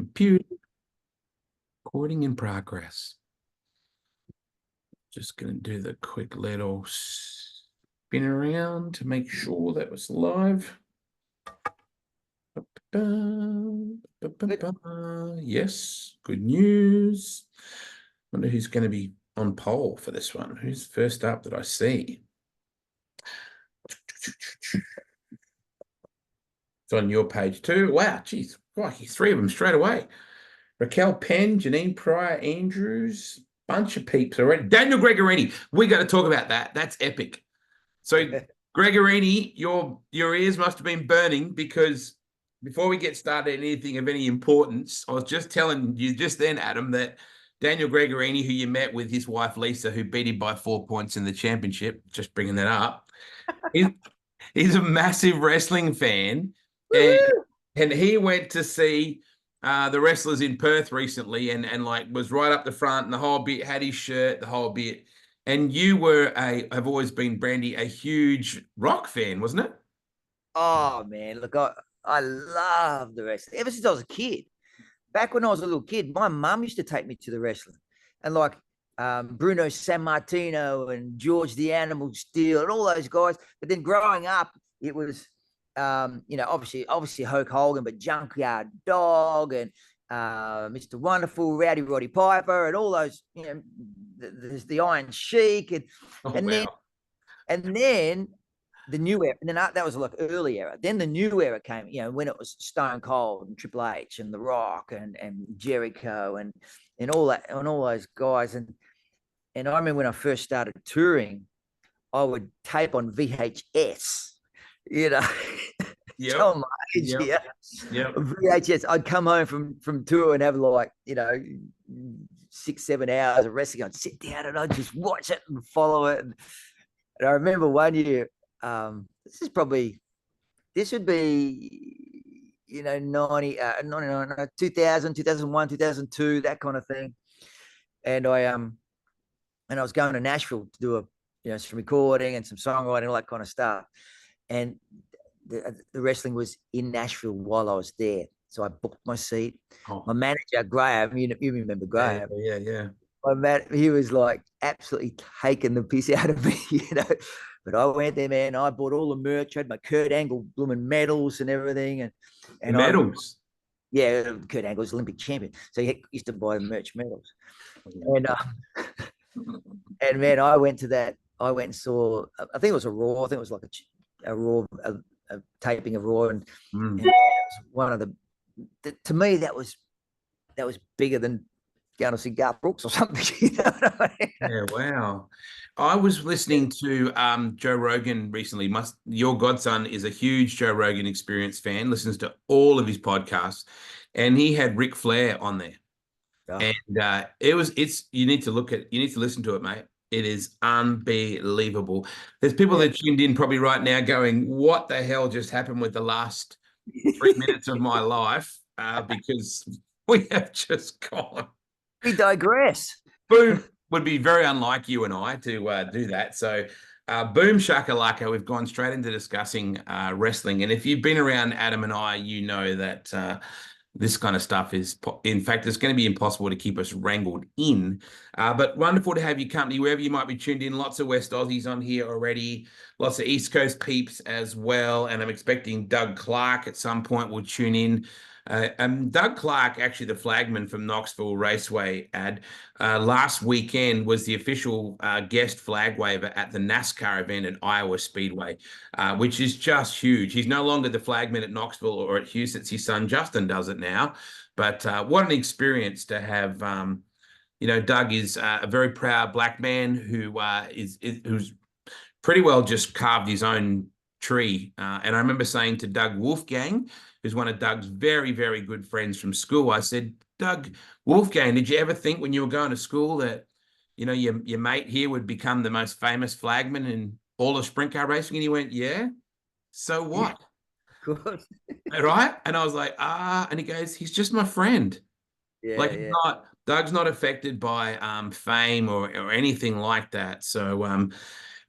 computer. Recording in progress. Just going to do the quick little spin around to make sure that was live. Yes, good news. Wonder who's going to be on poll for this one. Who's first up that I see? It's on your page too. Wow, geez, crikey, 3 of them straight away. Raquel Penn, Janine Pryor, Andrews, bunch of peeps already. Daniel Gregorini, we got to talk about that. That's epic. So, Gregorini, your ears must have been burning because before we get started anything of any importance, I was just telling you just then, Adam, that Daniel Gregorini, who you met with his wife Lisa, who beat him by 4 points in the championship, just bringing that up, he's a massive wrestling fan, and he went to see the wrestlers in Perth recently, and like was right up the front and the whole bit, had his shirt, the whole bit. And you have always been, Brandy, a huge rock fan, wasn't it? Oh man, look, I love the wrestling ever since I was a kid. Back when I was a little kid, my mum used to take me to the wrestling, and like Bruno Sammartino and George the Animal Steel and all those guys. But then growing up, it was obviously Hulk Hogan, but Junkyard Dog and Mr. Wonderful, Rowdy Roddy Piper, and all those, there's the Iron Sheik, and then the new era, and then that was like early era. Then the new era came, when it was Stone Cold and Triple H and The Rock and Jericho and all that, and all those guys. And I remember when I first started touring, I would tape on VHS, Yep. Tell my age, Yep. VHS. I'd come home from tour and have 6-7 hours of wrestling. I'd sit down and I'd just watch it and follow it. And I remember one year, this would be 99, 2000, 2001, 2002, that kind of thing. And I was going to Nashville to do some recording and some songwriting, all that kind of stuff. And the wrestling was in Nashville while I was there. So I booked my seat. Oh. My manager, Graham, you remember Graham? Yeah. He was like absolutely taking the piss out of me, But I went there, man. I bought all the merch. I had my Kurt Angle blooming medals and everything. And medals? Kurt Angle's Olympic champion. So he used to buy merch medals. And man, I went to that. I went and saw, I think it was a Raw. I think it was like a Raw, a taping of Raw. And it was one of the, to me, that was bigger than going to see Garth Brooks or something. Yeah, wow. I was listening to Joe Rogan recently. Your godson is a huge Joe Rogan Experience fan, listens to all of his podcasts, and he had Ric Flair on there. Oh. And you need to listen to it, mate. It is unbelievable. There's people that tuned in probably right now going, what the hell just happened with the last 3 minutes of my life? Because we have just gone. We digress. Boom would be very unlike you and I to do that. So boom shakalaka, we've gone straight into discussing wrestling. And if you've been around Adam and I, you know that this kind of stuff is, in fact, it's going to be impossible to keep us wrangled in. But wonderful to have your company, wherever you might be tuned in. Lots of West Aussies on here already. Lots of East Coast peeps as well. And I'm expecting Doug Clark at some point will tune in. Doug Clark, actually the flagman from Knoxville Raceway last weekend was the official guest flag waver at the NASCAR event at Iowa Speedway, which is just huge. He's no longer the flagman at Knoxville or at Houston. His son Justin does it now. But what an experience to have. Doug is a very proud black man who's pretty well just carved his own tree. And I remember saying to Doug Wolfgang, who's one of Doug's very, very good friends from school, I said, Doug Wolfgang, did you ever think when you were going to school that, your mate here would become the most famous flagman in all of sprint car racing? And he went, yeah, so what? Yeah, right? And I was like, and he goes, he's just my friend. Yeah, Doug's not affected by fame or anything like that. So,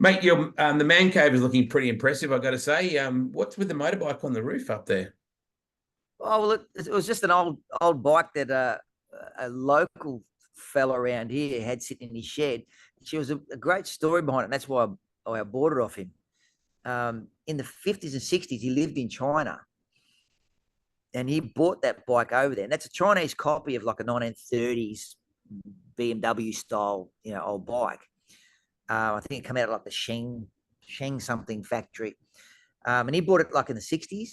mate, the man cave is looking pretty impressive, I got to say. What's with the motorbike on the roof up there? Oh well, it was just an old bike that a local fella around here had sitting in his shed. She was a great story behind it. And that's why I bought it off him. In the 50s and 60s, he lived in China, and he bought that bike over there. And that's a Chinese copy of like a 1930s BMW style, old bike. I think it came out of like the Sheng something factory. And he bought it like in the 60s,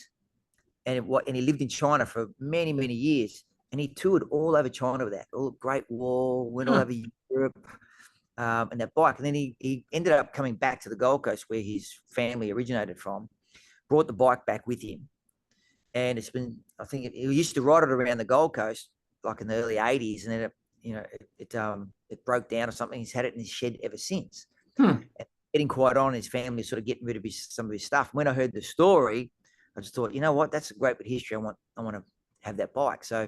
and he lived in China for many, many years. And he toured all over China with that, all Great Wall, went all over Europe, and that bike. And then he ended up coming back to the Gold Coast where his family originated from, brought the bike back with him. And it's been, I think he used to ride it around the Gold Coast like in the early 80s. And then it broke down or something. He's had it in his shed ever since. Getting quite on, his family sort of getting rid of some of his stuff. When I heard the story, I just thought, you know what, that's a great bit of history. I want to have that bike. So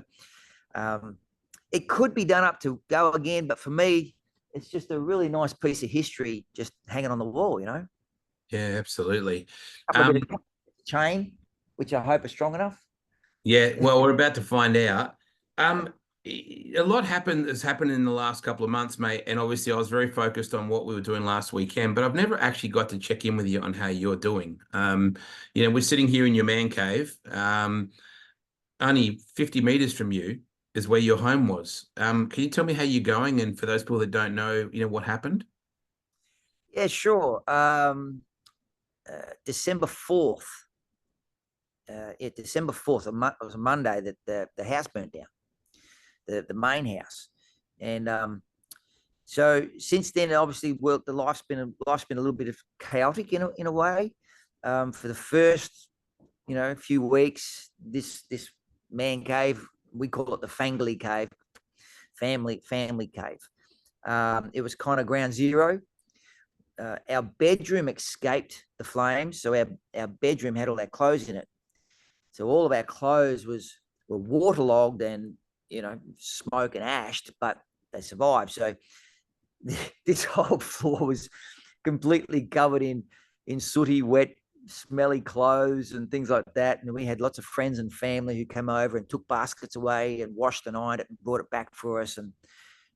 it could be done up to go again, but for me, it's just a really nice piece of history just hanging on the wall, Yeah, absolutely. Chain, which I hope is strong enough. Yeah, well, we're about to find out. A lot has happened in the last couple of months, mate, and obviously I was very focused on what we were doing last weekend, but I've never actually got to check in with you on how you're doing. We're sitting here in your man cave. Only 50 meters from you is where your home was. Can you tell me how you're going? And for those people that don't know, what happened? Yeah, sure. December 4th. December 4th, it was a Monday that the house burnt down, the main house. And so since then, obviously, the life's been a little bit of chaotic in a way. For the first, few weeks, this man cave, we call it the Fangli Cave, family cave. It was kind of ground zero. Our bedroom escaped the flames, so our bedroom had all our clothes in it. So all of our clothes were waterlogged and, smoke and ashed, but they survived. So this whole floor was completely covered in sooty, wet, smelly clothes and things like that. And we had lots of friends and family who came over and took baskets away and washed and ironed it and brought it back for us and,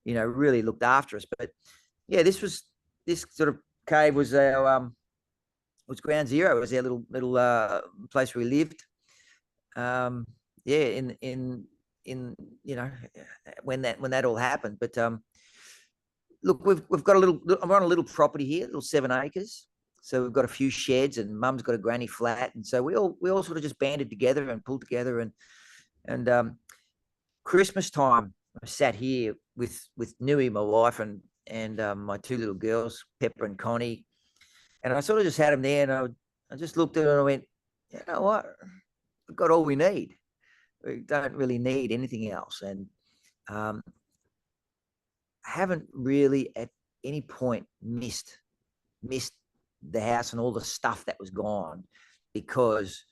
really looked after us. But yeah, this sort of cave was our, was ground zero. It was our little place where we lived. When that all happened. But look, we've got I'm on a little property here, little 7 acres. So we've got a few sheds, and Mum's got a granny flat, and so we all sort of just banded together and pulled together. And Christmas time, I sat here with Nui, my wife, and my 2 little girls, Pepper and Connie, and I sort of just had them there, and I just looked at them and I went, you know what? We've got all we need. We don't really need anything else. And I haven't really at any point missed the house and all the stuff that was gone, because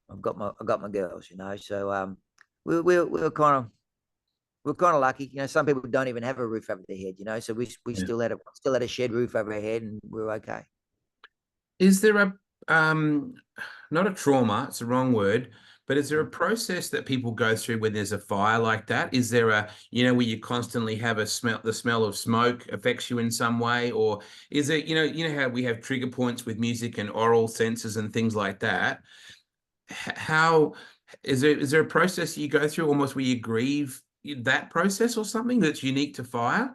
I've got my girls, So we're kind of lucky. Some people don't even have a roof over their head, so we still had a shed roof over our head, and we're okay. Is there a not a trauma, it's the wrong word, but is there a process that people go through when there's a fire like that? Is there a, where you constantly have the smell of smoke affects you in some way? Or is it, how we have trigger points with music and oral senses and things like that? How is there a process you go through almost where you grieve that process or something that's unique to fire?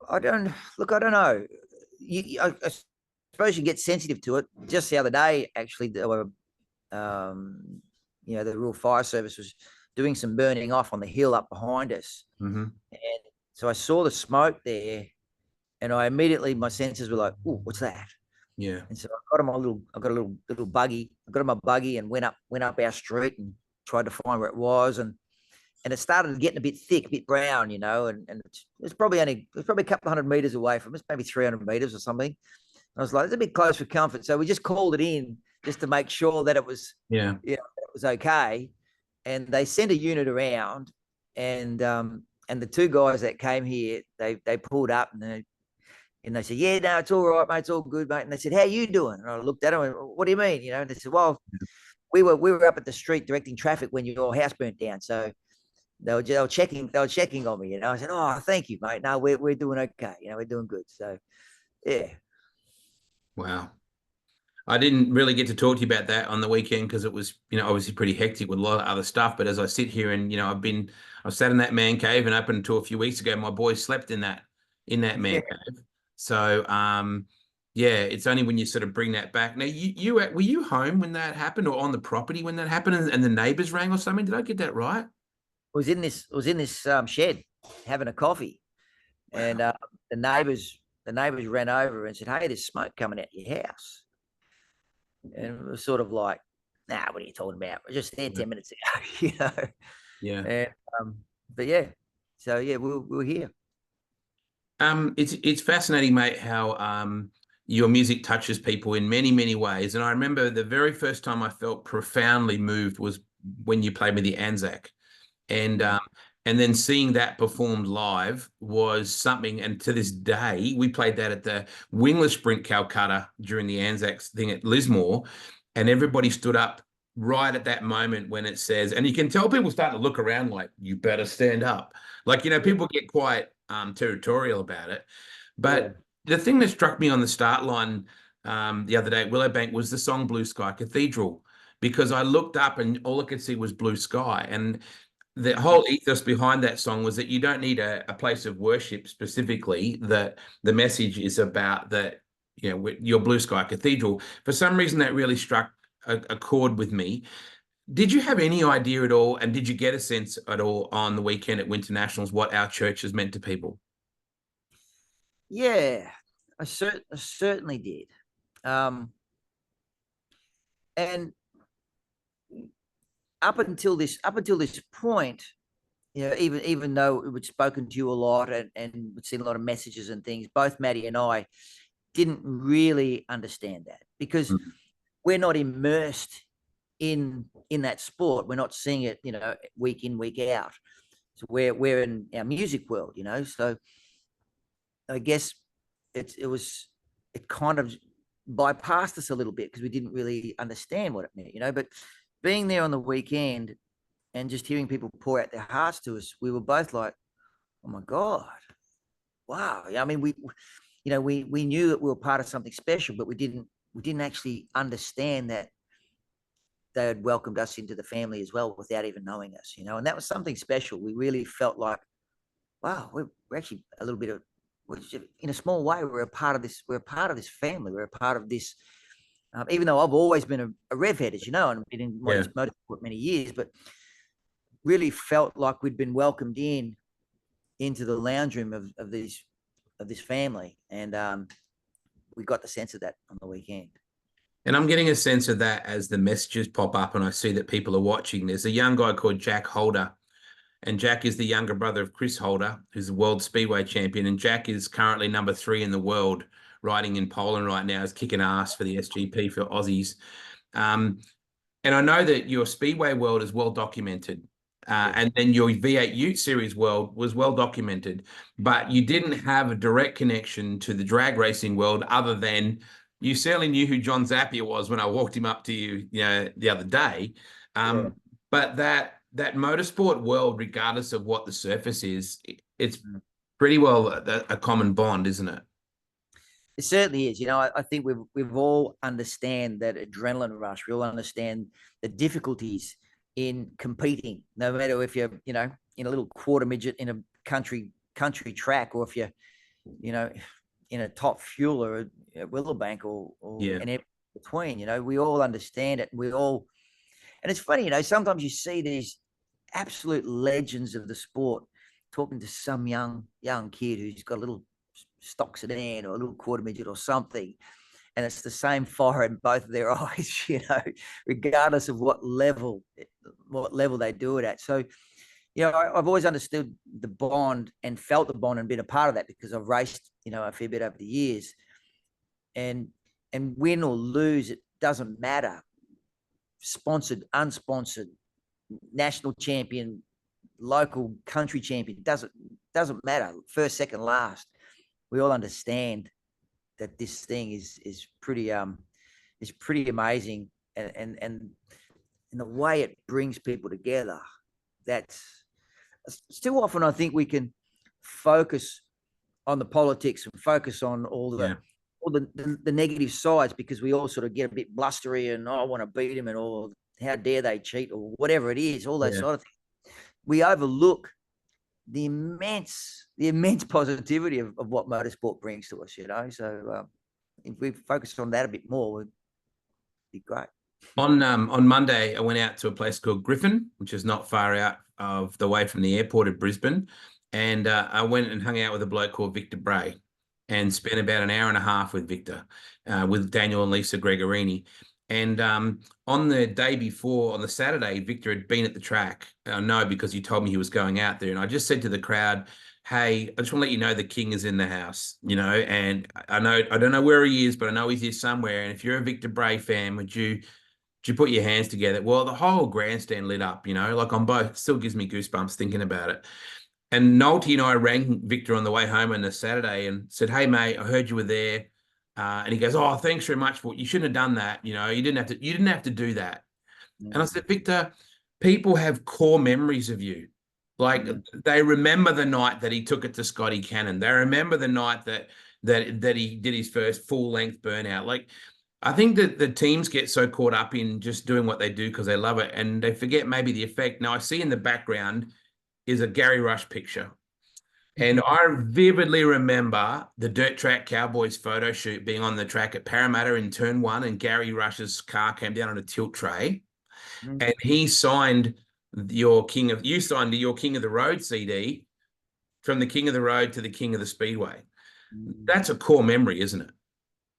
I don't know. I suppose you get sensitive to it. Just the other day, actually, the Rural Fire Service was doing some burning off on the hill up behind us. Mm-hmm. And so I saw the smoke there, and my senses were like, "Oh, what's that?" Yeah. And so I got a little buggy. I got in my buggy and went up our street and tried to find where it was. And it started getting a bit thick, a bit brown, and it was probably a couple of 100 meters away from us, maybe 300 meters or something. I was like, it's a bit close for comfort. So we just called it in just to make sure that it was, it was okay. And they sent a unit around, and the 2 guys that came here, they pulled up and they said, yeah, no, it's all right, mate. It's all good, mate. And they said, how you doing? And I looked at them and, what do you mean? And they said, well, we were up at the street directing traffic when your house burnt down. So they were checking on me. I said, "Oh, thank you, mate. No, we're doing okay. We're doing good." So yeah. Wow. I didn't really get to talk to you about that on the weekend because it was, obviously pretty hectic with a lot of other stuff. But as I sit here and, I sat in that man cave, and up until a few weeks ago, my boys slept in that man cave. So, yeah, it's only when you sort of bring that back. Now, were you home when that happened, or on the property when that happened, and the neighbors rang or something? Did I get that right? Was in this shed having a coffee, and the neighbors ran over and said, "Hey, there's smoke coming out your house." And it was sort of like, "Nah, what are you talking about? We're just there 10 minutes ago," Yeah. And, but yeah, so yeah, we're here. It's fascinating, mate, how your music touches people in many, many ways. And I remember the very first time I felt profoundly moved was when you played with the Anzac. And then seeing that performed live was something. And to this day, we played that at the Wingless Sprint Calcutta during the Anzacs thing at Lismore, and everybody stood up right at that moment when it says, and you can tell people starting to look around like, you better stand up. Like, people get quite territorial about it. But the thing that struck me on the start line the other day at Willowbank was the song Blue Sky Cathedral, because I looked up and all I could see was blue sky. And the whole ethos behind that song was that you don't need a place of worship specifically, that the message is about that, your blue sky cathedral. For some reason, that really struck a chord with me. Did you have any idea at all, and did you get a sense at all on the weekend at Winter Nationals what our church has meant to people? Yeah, I certainly did. And up until this point, even though we'd spoken to you a lot and we'd seen a lot of messages and things, both Maddie and I didn't really understand that, because we're not immersed in that sport. We're not seeing it, week in, week out. So we're in our music world, So I guess it kind of bypassed us a little bit because we didn't really understand what it meant, But being there on the weekend and just hearing people pour out their hearts to us, we were both like, "Oh my God, wow!" I mean, we knew that we were part of something special, but we didn't actually understand that they had welcomed us into the family as well without even knowing us, And that was something special. We really felt like, wow, we're actually a little bit of, in a small way, we're a part of this. We're a part of this family. We're a part of this. Even though I've always been a rev head, as you know, and been in motorsport many years, but really felt like we'd been welcomed into the lounge room of this family, and we got the sense of that on the weekend. And I'm getting a sense of that as the messages pop up and I see that people are watching. There's a young guy called Jack Holder, and Jack is the younger brother of Chris Holder, who's the world speedway champion. And Jack is currently number 3 in the world, riding in Poland right now, is kicking ass for the SGP for Aussies. And I know that your speedway world is well documented. And then your V8 Ute Series world was well documented, but you didn't have a direct connection to the drag racing world, other than you certainly knew who John Zappia was when I walked him up to you, the other day. But that motorsport world, regardless of what the surface is, it's pretty well a common bond, isn't it? It certainly is. I think we've all understand that adrenaline rush. We all understand the difficulties in competing, no matter if you're, in a little quarter midget in a country track, or if you're, in a top fuel or a Willowbank or in between. We all understand it. And it's funny, sometimes you see these absolute legends of the sport talking to some young kid who's got a little stock sedan or a little quarter midget or something, and it's the same fire in both of their eyes, regardless of what level they do it at. So, I've always understood the bond and felt the bond and been a part of that, because I've raced, a fair bit over the years, and win or lose, it doesn't matter. Sponsored, unsponsored, national champion, local country champion, doesn't matter. First, second, last. We all understand that this thing is pretty amazing, and and the way it brings people together. That's too often I think we can focus on the politics and focus on all the negative sides, because we all sort of get a bit blustery and I want to beat him and all, how dare they cheat or whatever it is, all those sort of things. We overlook the immense positivity of what motorsport brings to us, So if we focus on that a bit more, would be great. On Monday, I went out to a place called Griffin, which is not far out of the way from the airport of Brisbane. And I went and hung out with a bloke called Victor Bray and spent about an hour and a half with Victor, with Daniel and Lisa Gregorini. And on the day before, on the Saturday, Victor had been at the track. I know because he told me he was going out there. And I just said to the crowd, hey, I just want to let you know the king is in the house, and I don't know where he is, but I know he's here somewhere. And if you're a Victor Bray fan, would you put your hands together? Well, the whole grandstand lit up, like on both. It still gives me goosebumps thinking about it. And Nolte and I rang Victor on the way home on the Saturday and said, hey, mate, I heard you were there. And he goes, oh, thanks very much you shouldn't have done that. You didn't have to do that. And I said, Victor, people have core memories of you. Like they remember the night that he took it to Scotty Cannon. They remember the night that he did his first full length burnout. Like, I think that the teams get so caught up in just doing what they do because they love it, and they forget maybe the effect. Now, I see in the background is a Gary Rush picture. And I vividly remember the Dirt Track Cowboys photo shoot being on the track at Parramatta in turn 1, and Gary Rush's car came down on a tilt tray. And he signed you signed your King of the Road CD, from the King of the Road to the King of the Speedway. That's a core memory, isn't it?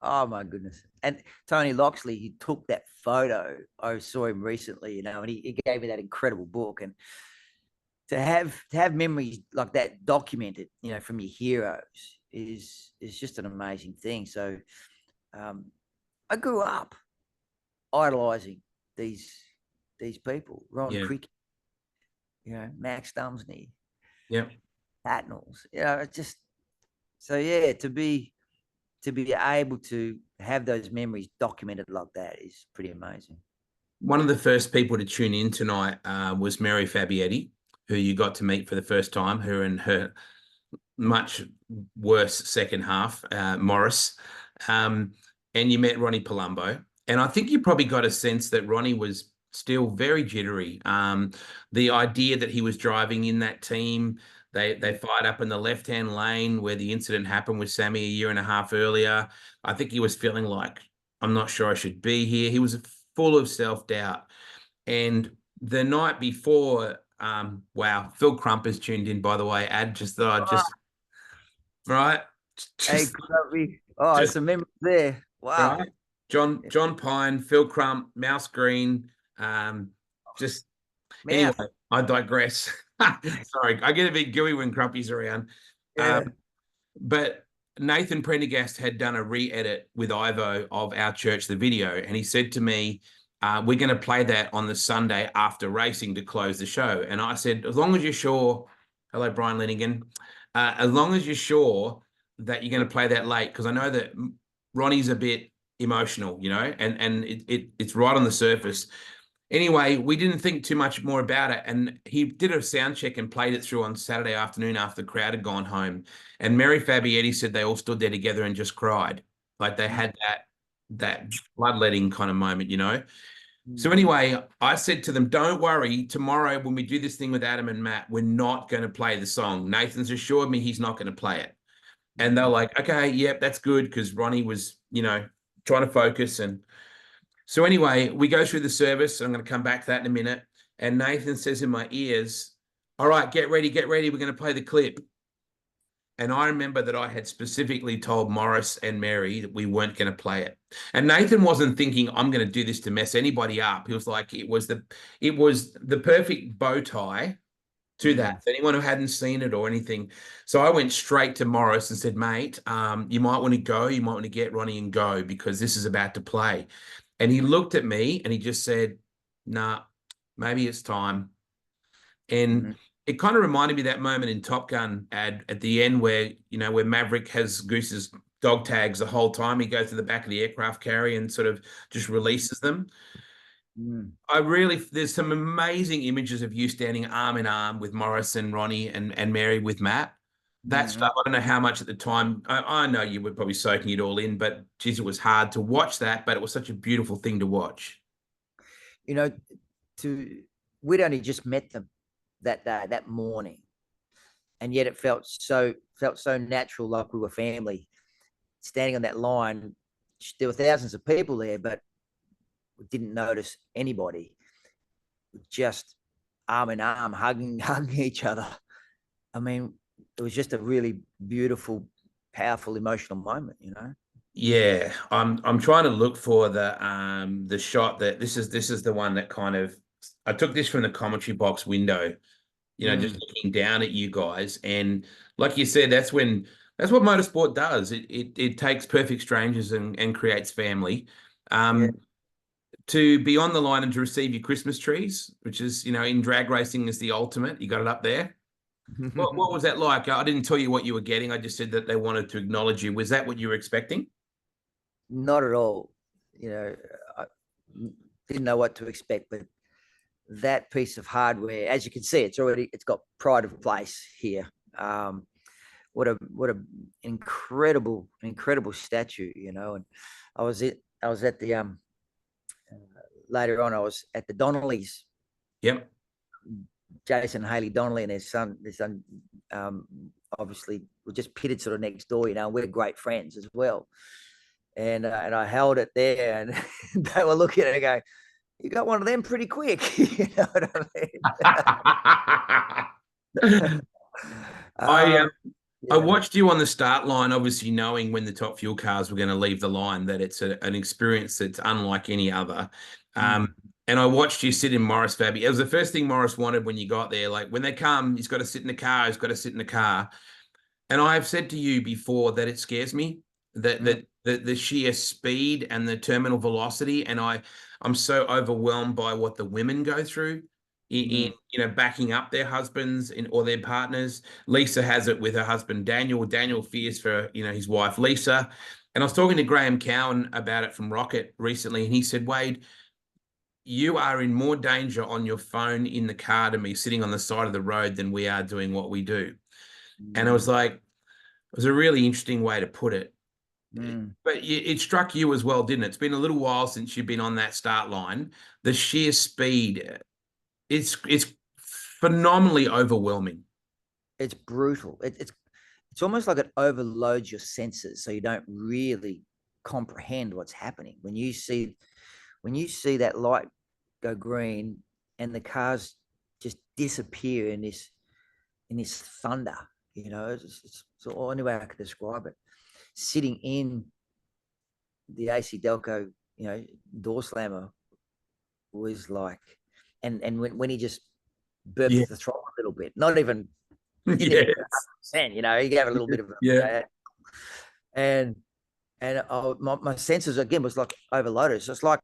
Oh my goodness. And Tony Loxley, he took that photo. I saw him recently, and he gave me that incredible book. And to have memories like that documented, from your heroes is just an amazing thing. So I grew up idolizing these people, Ron Cricket, Max Dumsney, Patnells, it's just, so to be able to have those memories documented like that is pretty amazing. One of the first people to tune in tonight was Mary Fabietti, who you got to meet for the first time, her and her much worse second half, Morris. And you met Ronnie Palumbo. And I think you probably got a sense that Ronnie was still very jittery. The idea that he was driving in that team, they fired up in the left-hand lane where the incident happened with Sammy a year and a half earlier. I think he was feeling like, I'm not sure I should be here. He was full of self-doubt. And the night before, wow, Phil Crump has tuned in, by the way. Right. Hey, some memories there. Wow. Right? John Pine, Phil Crump, Mouse Green. Anyway, I digress. Sorry, I get a bit gooey when Crumpy's around. But Nathan Prendergast had done a re-edit with Ivo of Our Church, the video, and he said to me, we're going to play that on the Sunday after racing to close the show. And I said, as long as you're sure, hello, Brian Lenigan, as long as you're sure that you're going to play that late, because I know that Ronnie's a bit emotional, and it's right on the surface. Anyway, we didn't think too much more about it, and he did a sound check and played it through on Saturday afternoon after the crowd had gone home. And Mary Fabietti said they all stood there together and just cried, like they had that bloodletting kind of moment, So anyway, I said to them, don't worry, tomorrow when we do this thing with Adam and Matt, we're not going to play the song. Nathan's assured me he's not going to play it. And they're like, okay, yep, that's good, because Ronnie was, trying to focus. And so anyway, we go through the service. I'm going to come back to that in a minute. And Nathan says in my ears, all right, get ready. We're going to play the clip. And I remember that I had specifically told Morris and Mary that we weren't going to play it. And Nathan wasn't thinking, I'm going to do this to mess anybody up. He was like, it was the perfect bow tie to that, for anyone who hadn't seen it or anything. So I went straight to Morris and said, mate, you might want to go. You might want to get Ronnie and go, because this is about to play. And he looked at me and he just said, nah, maybe it's time. And it kind of reminded me of that moment in Top Gun at the end where, where Maverick has Goose's dog tags the whole time. He goes to the back of the aircraft carrier and sort of just releases them. I really, there's some amazing images of you standing arm in arm with Morris and Ronnie and Mary with Matt. That Mm. stuff, I don't know how much at the time. I know you were probably soaking it all in, but geez, it was hard to watch that, but it was such a beautiful thing to watch. You know, to we'd only just met them that day, that morning, and yet it felt so natural, like we were family, standing on that line. There were thousands of people there, but we didn't notice anybody. Just arm in arm, hugging each other. I mean, it was just a really beautiful, powerful, emotional moment. Yeah, I'm trying to look for the shot that this is the one that kind of I took this from the commentary box window, just Mm, looking down at you guys. And like you said, that's what motorsport does. It takes perfect strangers and creates family. yeah. To be on the line and to receive your Christmas trees, which is, in drag racing is the ultimate. You got it up there. What was that like? I didn't tell you what you were getting. I just said that they wanted to acknowledge you. Was that what you were expecting? Not at all. I didn't know what to expect, but that piece of hardware, as you can see, it's got pride of place here. What a incredible statue, and I was at the later on, I was at the Donnellys, Yep. Jason Haley Donnelly and their son, um, obviously were just pitted sort of next door, and we're great friends as well. And I held it there, and they were looking at it and go, "You got one of them pretty quick." You know what I I mean? um, I Yeah. watched you on the start line, obviously knowing when the Top Fuel cars were going to leave the line, that it's an experience that's unlike any other. Mm. And I watched you sit in Morris Fabi. It was the first thing Morris wanted when you got there. Like when they come, he's got to sit in the car. He's got to sit in the car. And I have said to you before that it scares me that Mm. the sheer speed and the terminal velocity, and I'm so overwhelmed by what the women go through in Mm. backing up their husbands or their partners. Lisa has it with her husband Daniel. Daniel fears for his wife Lisa. And I was talking to Graham Cowan about it from Rocket recently, and he said, Wade, you are in more danger on your phone in the car to me sitting on the side of the road than we are doing what we do. And I was Mm. like, it was a really interesting way to put it. Mm. But it struck you as well, didn't it? It's been a little while since you've been on that start line. The sheer speed, it's phenomenally overwhelming. It's brutal. It's almost like it overloads your senses, so you don't really comprehend what's happening when you see that light go green and the cars just disappear in this thunder. It's the only way I could describe it. Sitting in the AC Delco, door slammer was like, and when he just Yeah. burped the throttle a little bit, not even didn't even Yes. 100%, he gave it a little bit of Yeah. and my senses again was like overloaded. So it's like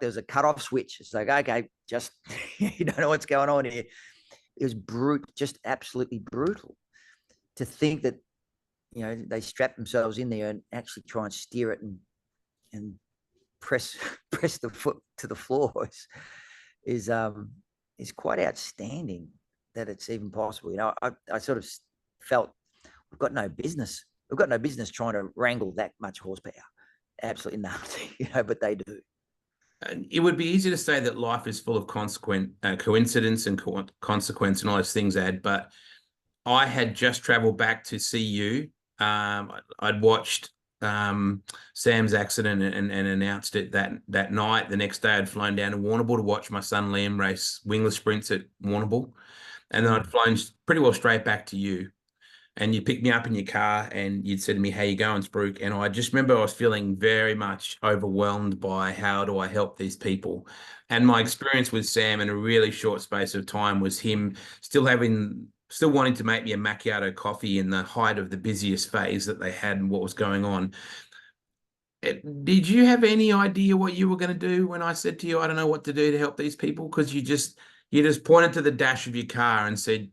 there's a cut off switch. It's like, okay, just you don't know what's going on here. It was brutal, just absolutely brutal to think that they strap themselves in there and actually try and steer it and press press the foot to the floor is quite outstanding that it's even possible. I sort of felt we've got no business. We've got no business trying to wrangle that much horsepower. Absolutely nothing, but they do. And it would be easy to say that life is full of coincidence and consequence and all those things, Ed, but I had just traveled back to see you. I'd watched Sam's accident and announced it that night. The next day, I'd flown down to Warrnambool to watch my son Liam race wingless sprints at Warrnambool, and then I'd flown pretty well straight back to you. And you picked me up in your car, and you'd said to me, "How you going, Spruik?" And I just remember I was feeling very much overwhelmed by how do I help these people. And my experience with Sam in a really short space of time was him still wanting to make me a macchiato coffee in the height of the busiest phase that they had and what was going on. Did you have any idea what you were going to do when I said to you, I don't know what to do to help these people? Because you just pointed to the dash of your car and said,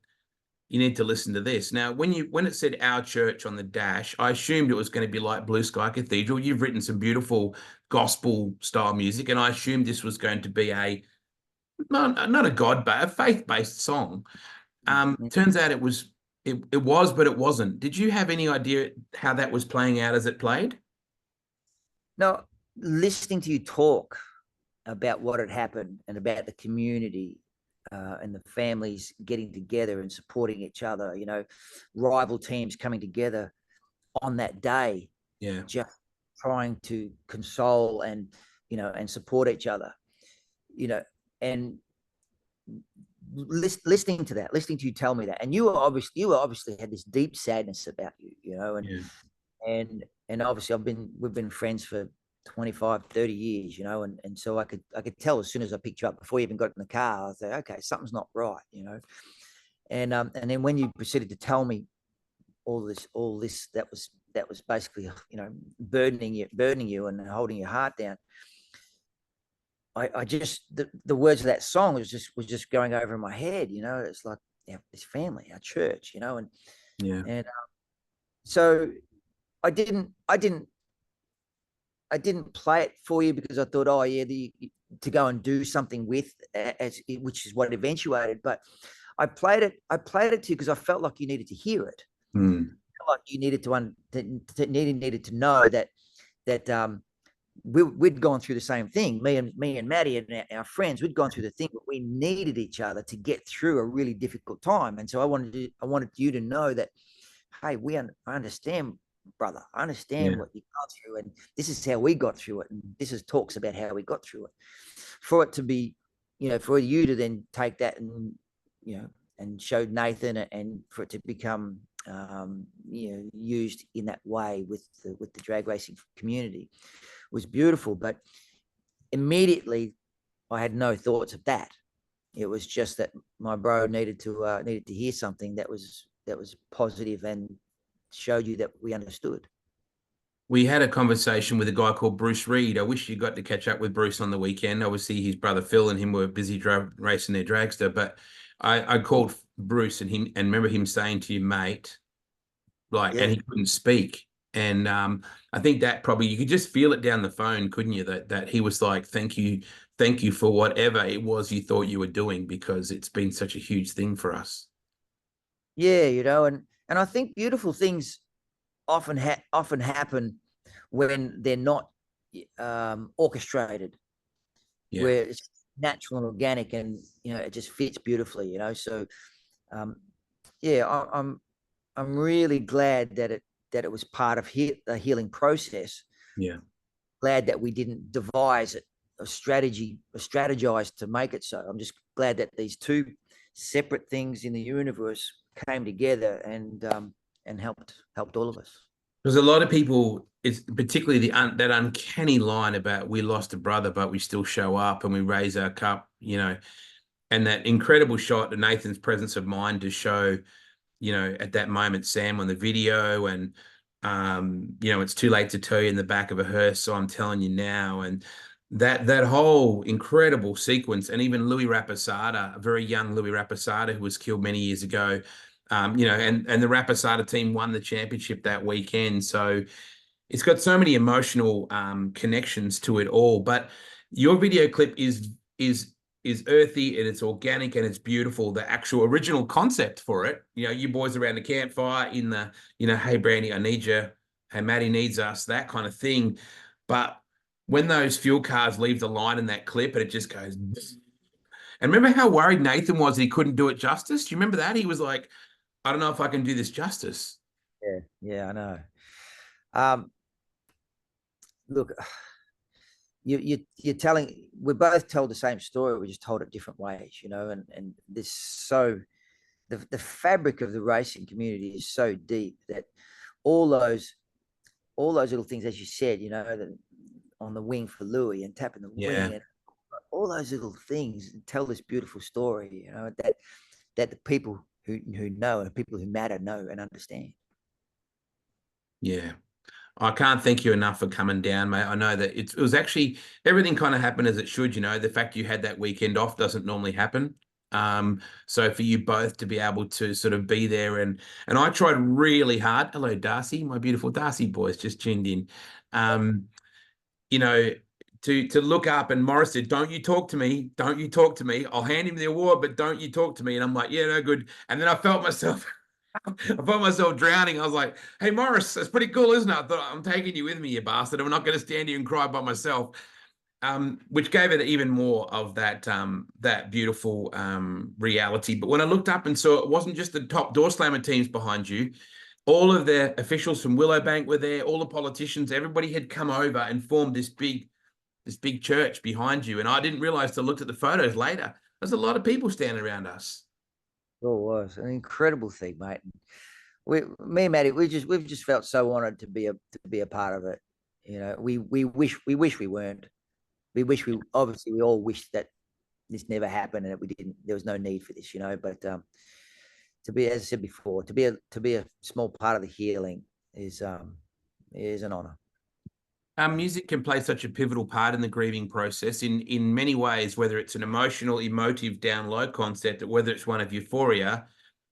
you need to listen to this. Now, when it said Our Church on the dash, I assumed it was going to be like Blue Sky Cathedral. You've written some beautiful gospel style music, and I assumed this was going to be not a God, but a faith-based song. Turns out it was, but it wasn't. Did you have any idea how that was playing out as it played? No, listening to you talk about what had happened and about the community and the families getting together and supporting each other, rival teams coming together on that day, just trying to console and, and support each other, and listening to you tell me that. And you obviously had this deep sadness about you, and obviously we've been friends for 25, 30 years, and so I could tell as soon as I picked you up, before you even got in the car, I was like, okay, something's not right, and then when you proceeded to tell me all this that was basically, burdening you and holding your heart down, I just, the words of that song was just going over in my head, it's like, this family, our church, and so I didn't play it for you because I thought, oh yeah, to go and do something with, which is what eventuated. But I played it to you because I felt like you needed to hear it. Like you needed to know that we'd gone through the same thing. Me and Maddie and our friends, we'd gone through the thing, but we needed each other to get through a really difficult time. And so I wanted you to know that, hey, I understand, brother. I understand what you've gone through, and this is how we got through it, and this is talks about how we got through it. For it to be, for you to then take that and, and show Nathan, and for it to become, used in that way with the drag racing community was beautiful. But immediately, I had no thoughts of that. It was just that my bro needed to hear something that was positive and showed you that we understood. We had a conversation with a guy called Bruce Reed. I wish you got to catch up with Bruce on the weekend. Obviously, his brother Phil and him were busy racing their dragster, but I called Bruce and remember him saying to you, mate, and he couldn't speak. And I think that probably, you could just feel it down the phone, couldn't you? That he was like, thank you for whatever it was you thought you were doing, because it's been such a huge thing for us. Yeah, and I think beautiful things often happen when they're not orchestrated, where it's natural and organic, and it just fits beautifully. So I'm really glad that it was part of the healing process. Glad that we didn't devise a strategize to make it so. I'm just glad that these two separate things in the universe came together and helped all of us. Because a lot of people, it's particularly that uncanny line about we lost a brother, but we still show up and we raise our cup, and that incredible shot of Nathan's presence of mind to show, at that moment, Sam on the video, and, it's too late to tell you in the back of a hearse, so I'm telling you now. And that whole incredible sequence, and even Louis Raposada, a very young Louis Raposada who was killed many years ago, and the Raposada team won the championship that weekend. So it's got so many emotional connections to it all. But your video clip is earthy, and it's organic, and it's beautiful. The actual original concept for it, you boys around the campfire in the, hey, Brandy, I need you. Hey, Maddie needs us, that kind of thing. But when those fuel cars leave the line in that clip, and it just goes, and remember how worried Nathan was he couldn't do it justice? Do you remember that? He was like, I don't know if I can do this justice. Yeah, I know. Look, you're telling, we both tell the same story, we just told it different ways, and this, so the fabric of the racing community is so deep that all those little things, as you said, on the wing for Louis and tapping the wing, and all those little things tell this beautiful story, that the people who know, and the people who matter know and understand. Yeah. I can't thank you enough for coming down, mate. I know that it was actually, everything kind of happened as it should, the fact you had that weekend off doesn't normally happen. So for you both to be able to sort of be there, and I tried really hard. Hello, Darcy, my beautiful Darcy boys just tuned in. Um, you know, to look up, and Morris said, "Don't you talk to me, don't you talk to me. I'll hand him the award, but don't you talk to me." And I'm like, "Yeah, no good." And then I felt myself I felt myself drowning. I was like, "Hey, Morris, that's pretty cool, isn't it? I thought, I'm taking you with me, you bastard. I'm not going to stand here and cry by myself." Which gave it even more of that beautiful reality. But when I looked up and saw it wasn't just the top door slammer teams behind you, all of the officials from Willowbank were there, all the politicians, everybody had come over and formed this big church behind you. And I didn't realize till I looked at the photos later, there's a lot of people standing around us. It was an incredible thing, mate. Me and Matty, we've just felt so honoured to be a part of it. You know, we wish we weren't. We wish we obviously we all wish that this never happened and that we didn't. There was no need for this, you know. But to be, as I said before, to be a small part of the healing is an honour. Music can play such a pivotal part in the grieving process in many ways, whether it's an emotional, emotive down low concept, or whether it's one of euphoria.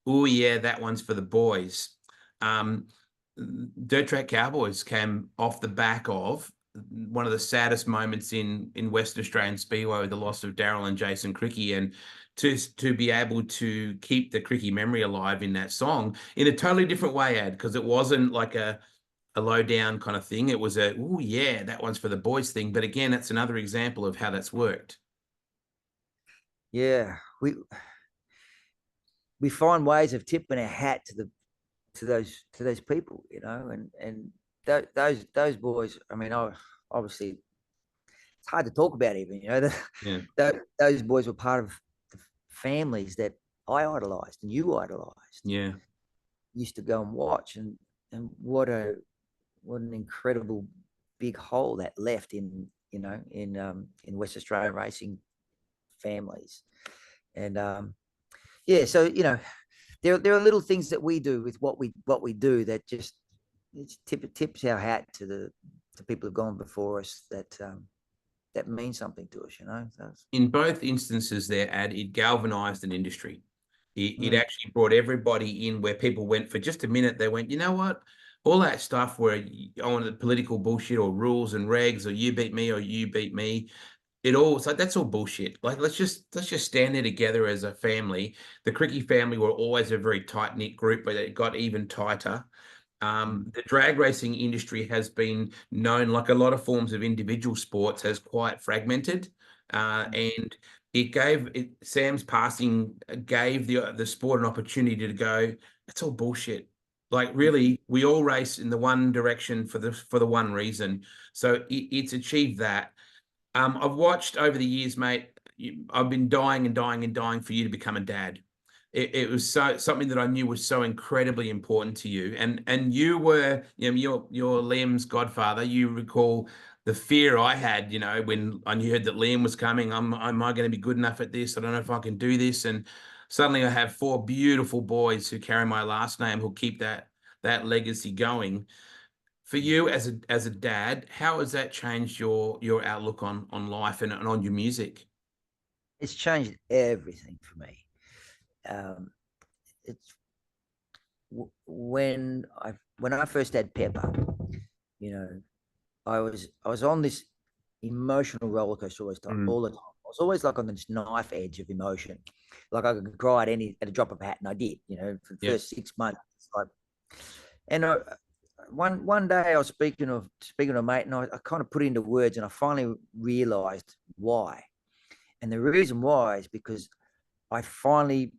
Oh yeah, that one's for the boys. Dirt Track Cowboys came off the back of one of the saddest moments in Western Australian Speedway with the loss of Daryl and Jason Cricky, and to be able to keep the Cricky memory alive in that song in a totally different way, Ad, because it wasn't like a low down kind of thing. It was oh yeah, that one's for the boys thing. But again, that's another example of how that's worked. Yeah, we find ways of tipping our hat to those people, you know, and those boys. I mean, obviously it's hard to talk about even, you know. Those boys were part of the families that I idolized and you idolized. Yeah, used to go and watch, and what an incredible big hole that left in, you know, in West Australian racing families. And yeah, so you know, there are little things that we do with what we do that just tips our hat to the people who've gone before us that means something to us, you know. So in both instances there, Ad, it galvanized an industry. It actually brought everybody in where people went for just a minute. They went, you know what? All that stuff where on the political bullshit or rules and regs or you beat me or you beat me, it's like that's all bullshit. Like let's just stand there together as a family. The Cricky family were always a very tight knit group, but it got even tighter. The drag racing industry has been known, like a lot of forms of individual sports, as quite fragmented, and Sam's passing gave the sport an opportunity to go, that's all bullshit. Like really, we all race in the one direction for the one reason. So it's achieved that. I've watched over the years, mate. I've been dying and dying and dying for you to become a dad. It was something that I knew was so incredibly important to you, and you were, you know, you're Liam's godfather. You recall the fear I had, you know, when I heard that Liam was coming. Am I going to be good enough at this? I don't know if I can do this. And suddenly I have four beautiful boys who carry my last name, who'll keep that legacy going. For you as a dad, how has that changed your outlook on life and on your music? it's changed everything for me. It's when I first had Pepper, you know, I was on this emotional roller coaster all the time. I was always like on this knife edge of emotion. Like I could cry at a drop of a hat, and I did. You know, for the first 6 months. Like, and one day I was speaking to a mate, and I kind of put it into words, and I finally realized why. And the reason why is because I finally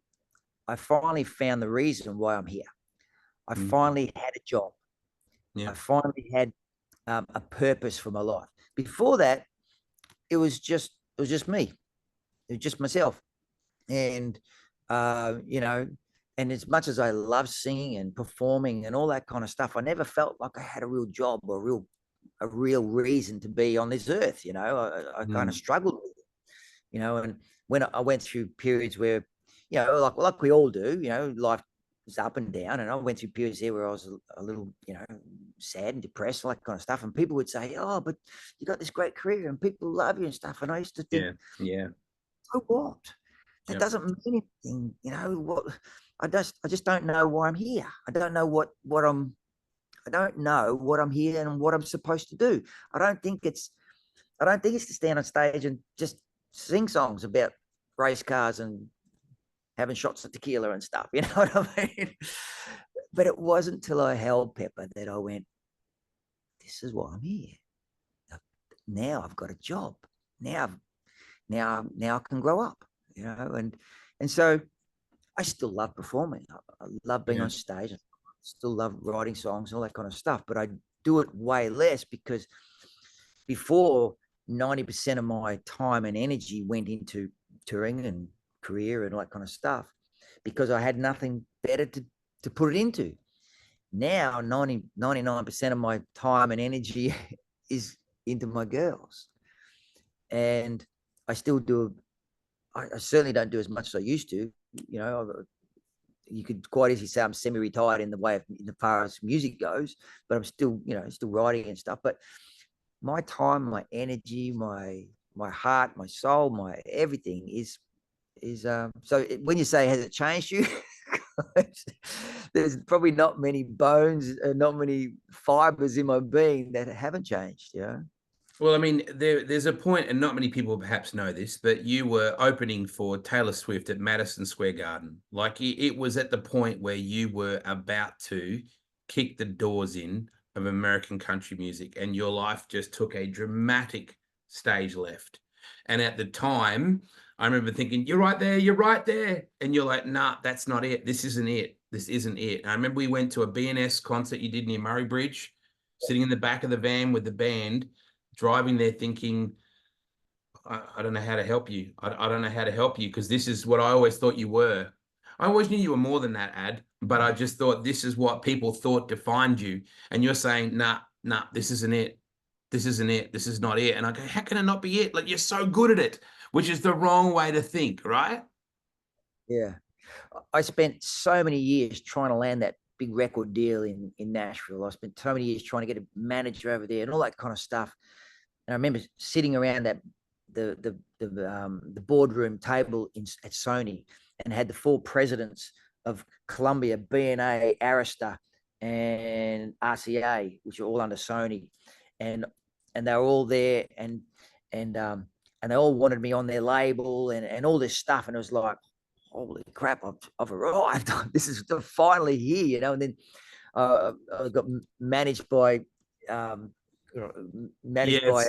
found the reason why I'm here. I finally had a job. I finally had a purpose for my life. Before that, it was just me. It was just myself. And you know, and as much as I love singing and performing and all that kind of stuff, I never felt like I had a real job or a real reason to be on this earth. You know, I kind of struggled with it. You know, and when I went through periods where, you know, like we all do, you know, life was up and down, and I went through periods there where I was a little, you know, sad and depressed, all that kind of stuff. And people would say, "Oh, but you got this great career and people love you and stuff." And I used to think, Yeah. so what? that Yep. doesn't mean anything. You know what? I just don't know why I'm here. I don't know what I don't know what I'm here and what I'm supposed to do. I don't think it's to stand on stage and just sing songs about race cars and having shots of tequila and stuff. You know what I mean? But it wasn't till I held Pepper that I went, this is why I'm here. Now I've got a job. Now I can grow up, you know, and so I still love performing. I love being Yeah. on stage. I still love writing songs and all that kind of stuff, but I do it way less because before 90% of my time and energy went into touring and career and all that kind of stuff because I had nothing better to put it into. Now 99% of my time and energy is into my girls. And I still do, I certainly don't do as much as I used to. You know, you could quite easily say I'm semi-retired in the way of, in as far as music goes, but I'm still, you know, still writing and stuff. But my time, my energy, my heart, my soul, my everything is so when you say has it changed you, there's probably not many bones and not many fibers in my being that haven't changed. Yeah. Well, I mean, there's a point, and not many people perhaps know this, but you were opening for Taylor Swift at Madison Square Garden. Like it was at the point where you were about to kick the doors in of American country music, and your life just took a dramatic stage left. And at the time, I remember thinking, "You're right there, you're right there," and you're like, "Nah, that's not it. This isn't it. This isn't it." And I remember we went to a BNS concert you did near Murray Bridge, sitting in the back of the van with the band, driving there thinking, I don't know how to help you. I don't know how to help you because this is what I always thought you were. I always knew you were more than that, Ad, but I just thought this is what people thought defined you. And you're saying, nah, this isn't it. This isn't it. This is not it. And I go, how can it not be it? Like, you're so good at it, which is the wrong way to think, right? Yeah. I spent so many years trying to land that big record deal in Nashville. I spent so many years trying to get a manager over there and all that kind of stuff. And I remember sitting around that the boardroom table at Sony and had the four presidents of Columbia, BNA, Arista, and RCA, which are all under Sony, and they were all there, and they all wanted me on their label and all this stuff, and it was like, holy crap, I've arrived. This is finally here, you know. And then I got managed by managed by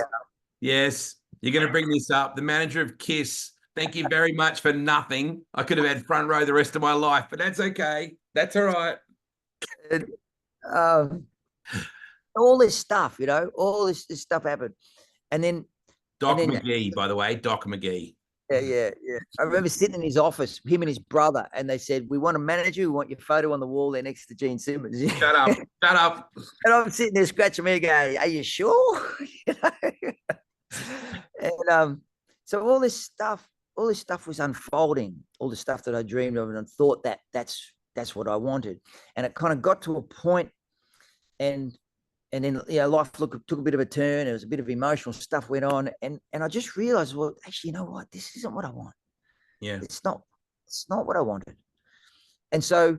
Yes. You're going to bring this up. The manager of Kiss. Thank you very much for nothing. I could have had front row the rest of my life, but that's okay. That's all right. all this stuff, you know, all this stuff happened. And then Doc McGee, by the way, Doc McGee. Yeah. I remember sitting in his office, him and his brother, and they said, "We want to manage you. We want your photo on the wall there next to Gene Simmons." Shut up. Shut up. And I'm sitting there scratching my head going, "Are you sure?" You know? And so all this stuff was unfolding, all the stuff that I dreamed of and thought that that's what I wanted. And it kind of got to a point, and then, you know, life took a bit of a turn. There was a bit of emotional stuff went on, and I just realized, well, actually, you know what? This isn't what I want. Yeah. It's not what I wanted. And so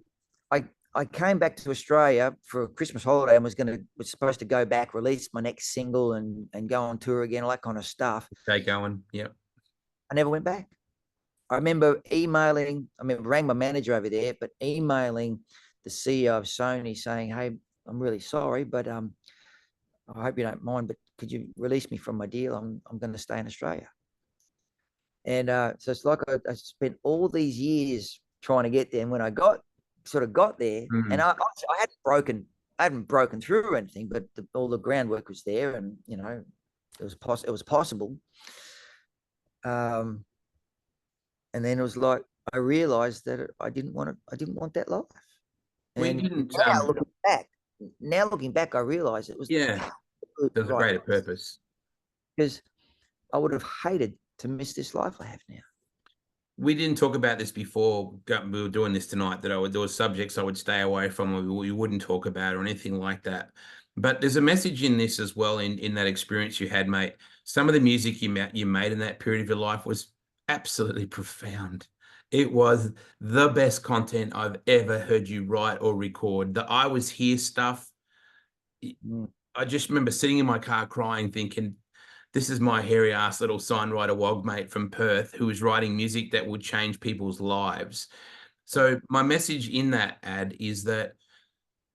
I came back to Australia for a Christmas holiday and was supposed to go back, release my next single and go on tour again, all that kind of stuff. Okay, going. Yep. I never went back. I remember rang my manager over there, but emailing the CEO of Sony saying, "Hey, I'm really sorry, but I hope you don't mind, but could you release me from my deal? I'm going to stay in Australia." And so it's like I spent all these years trying to get there, and when I got there, and I hadn't broken through or anything, but all the groundwork was there, and you know, it was possible. And then it was like I realized that I didn't want that life. And now looking back, I realized it was a greater purpose, because I would have hated to miss this life I have now. We didn't talk about this before we were doing this tonight, that there were subjects I would stay away from or we wouldn't talk about or anything like that. But there's a message in this as well, in that experience you had, mate. Some of the music you made in that period of your life was absolutely profound. It was the best content I've ever heard you write or record. The I Was Here stuff. Mm. I just remember sitting in my car crying, thinking, this is my hairy ass little signwriter wogmate from Perth who is writing music that will change people's lives. So my message in that ad is that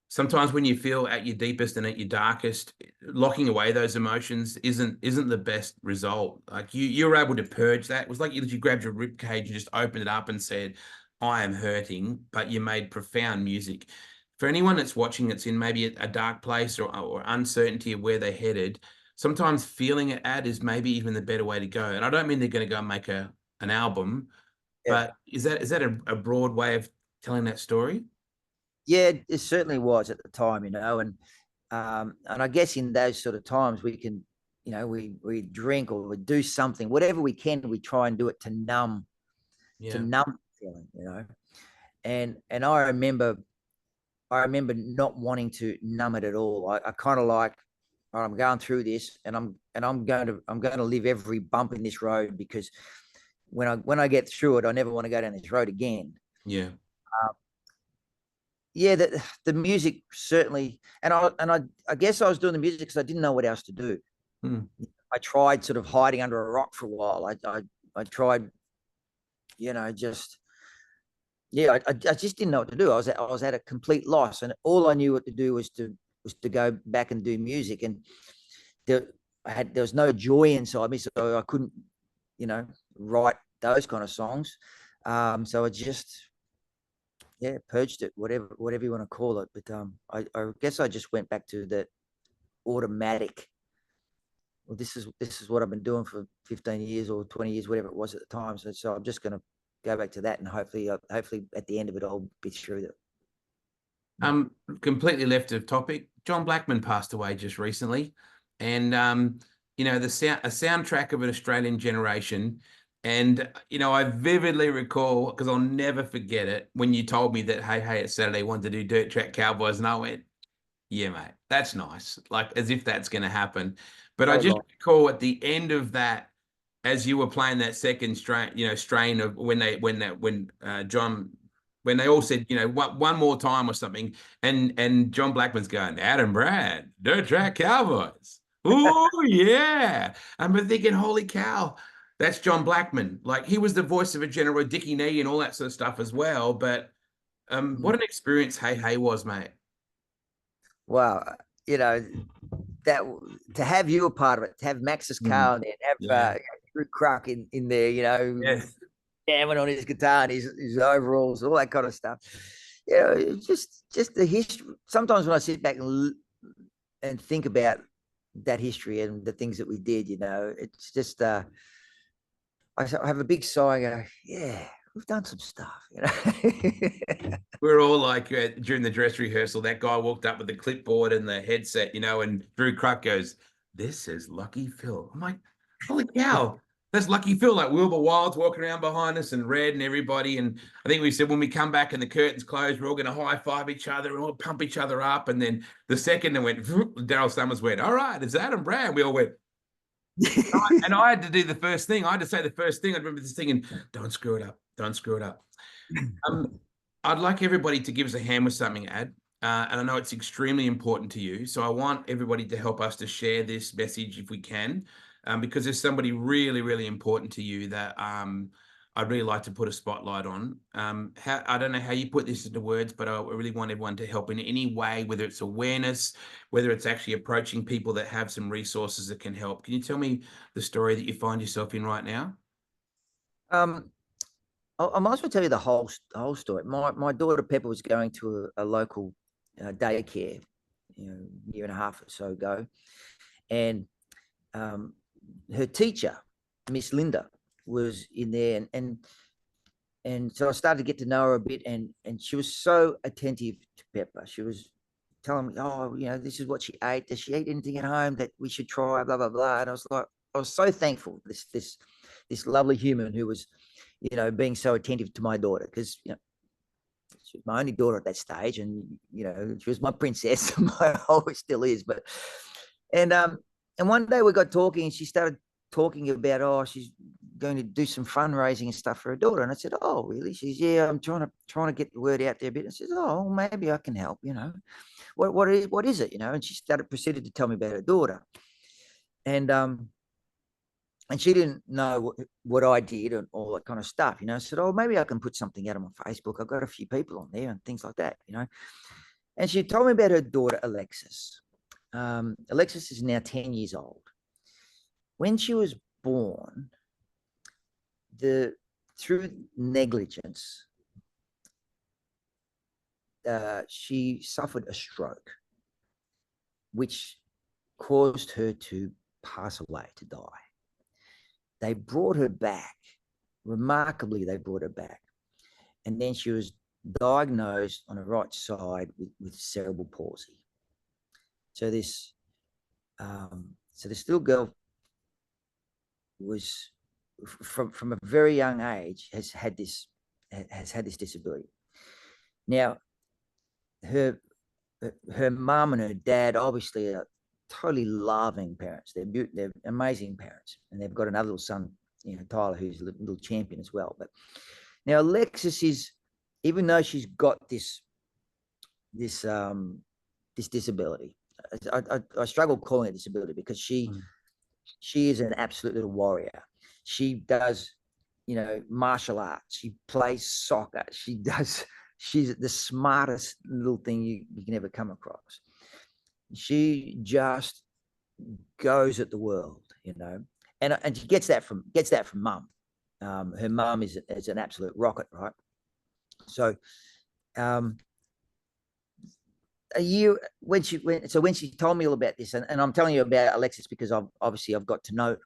sometimes when you feel at your deepest and at your darkest, locking away those emotions isn't the best result. Like you were able to purge that. It was like you grabbed your rib cage and just opened it up and said, I am hurting, but you made profound music. For anyone that's watching that's in maybe a dark place or uncertainty of where they're headed, sometimes feeling it at is maybe even the better way to go. And I don't mean they're going to go and make an album, Yeah. but is that a broad way of telling that story? Yeah, it certainly was at the time, and I guess in those sort of times we can, we drink or we do something, whatever we can, we try and do it to numb Yeah. the feeling. And I remember not wanting to numb it at all. I kind of like, all right, I'm going through this, and I'm going to live every bump in this road, because when I get through it, I never want to go down this road again. Yeah. Yeah, the music certainly, and I guess I was doing the music because I didn't know what else to do. Hmm. I tried sort of hiding under a rock for a while. I tried, just I just didn't know what to do. I was at a complete loss, and all I knew what to do was to go back and do music, and there there was no joy inside me, so I couldn't, write those kind of songs. So I just, yeah, purged it, whatever you want to call it. But I guess I just went back to that automatic. Well, this is what I've been doing for 15 years or 20 years, whatever it was at the time. So I'm just going to go back to that, and hopefully at the end of it, I'll be through that. Completely left of topic. John Blackman passed away just recently, and a soundtrack of an Australian generation. And I vividly recall, because I'll never forget it, when you told me that Hey It's Saturday wanted to do Dirt Track Cowboys, and I went, yeah, mate, that's nice. Like as if that's going to happen. But I Oh, just right. recall at the end of that, as you were playing that second strain of John, when they all said, one more time or something, and John Blackman's going, Adam Brad, Dirt Track Cowboys. Oh yeah. I'm thinking, holy cow, that's John Blackman. Like he was the voice of a general, Dickie Knee and all that sort of stuff as well. But Mm. what an experience Hey was, mate. Wow, that to have you a part of it, to have Max's Mm. car in there, and Yeah. have Drew Cruck in there, Yes. jamming on his guitar and his overalls, all that kind of stuff. It's just the history. Sometimes when I sit back and think about that history and the things that we did, it's just I have a big sigh and go, yeah, we've done some stuff. We're all like during the dress rehearsal, that guy walked up with the clipboard and the headset, and Drew Cruck goes, "This is Lucky Phil." I'm like, "Holy cow, that's Lucky Phil!" Like Wilbur Wild's walking around behind us and Red and everybody. And I think we said when we come back and the curtains close, we're all going to high five each other and all pump each other up. And then the second it went, Daryl Summers went, "All right, it's Adam Brad." We all went. And I had to do the first thing. I had to say the first thing. I remember this thing and don't screw it up. Don't screw it up. I'd like everybody to give us a hand with something, Ad. And I know it's extremely important to you. So I want everybody to help us to share this message if we can, because there's somebody really, really important to you that I'd really like to put a spotlight on. I don't know how you put this into words, but I really want everyone to help in any way, whether it's awareness, whether it's actually approaching people that have some resources that can help. Can you tell me the story that you find yourself in right now? I might as well tell you the whole story. My daughter Pepper was going to a local daycare, year and a half or so ago, and her teacher, Miss Linda, was in there, and so I started to get to know her a bit, and she was so attentive to Pepper. She was telling me, oh, this is what she ate. Does she eat anything at home that we should try? Blah blah blah. And I was like, I was so thankful this lovely human who was, being so attentive to my daughter, because she was my only daughter at that stage, and she was my princess. Always still is. But and one day we got talking, and she started talking about, oh, she's going to do some fundraising and stuff for her daughter. And I said, oh, really? She's, yeah, I'm trying to get the word out there a bit. And I said, oh, maybe I can help, you know. What is it, you know? And she proceeded to tell me about her daughter. And she didn't know what I did and all that kind of stuff, you know. I said, oh, maybe I can put something out on my Facebook. I've got a few people on there and things like that, you know. And she told me about her daughter, Alexis. Alexis is now 10 years old. When she was born, through negligence, she suffered a stroke, which caused her to pass away, to die. They brought her back. Remarkably, they brought her back. And then she was diagnosed on the right side with cerebral palsy. So this little girl was, from a very young age, has had this disability. Now, her mum and her dad obviously are totally loving parents. They're amazing parents, and they've got another little son, you know, Tyler, who's a little champion as well. But now Alexis is, even though she's got this disability, I struggle calling it disability because she is an absolute little warrior. She does, you know, martial arts. She plays soccer. She's the smartest little thing you can ever come across. She just goes at the world, you know, and she gets that from mum. Her mum is an absolute rocket, right? So, a year when she told me all about this, and I'm telling you about Alexis because I've got to know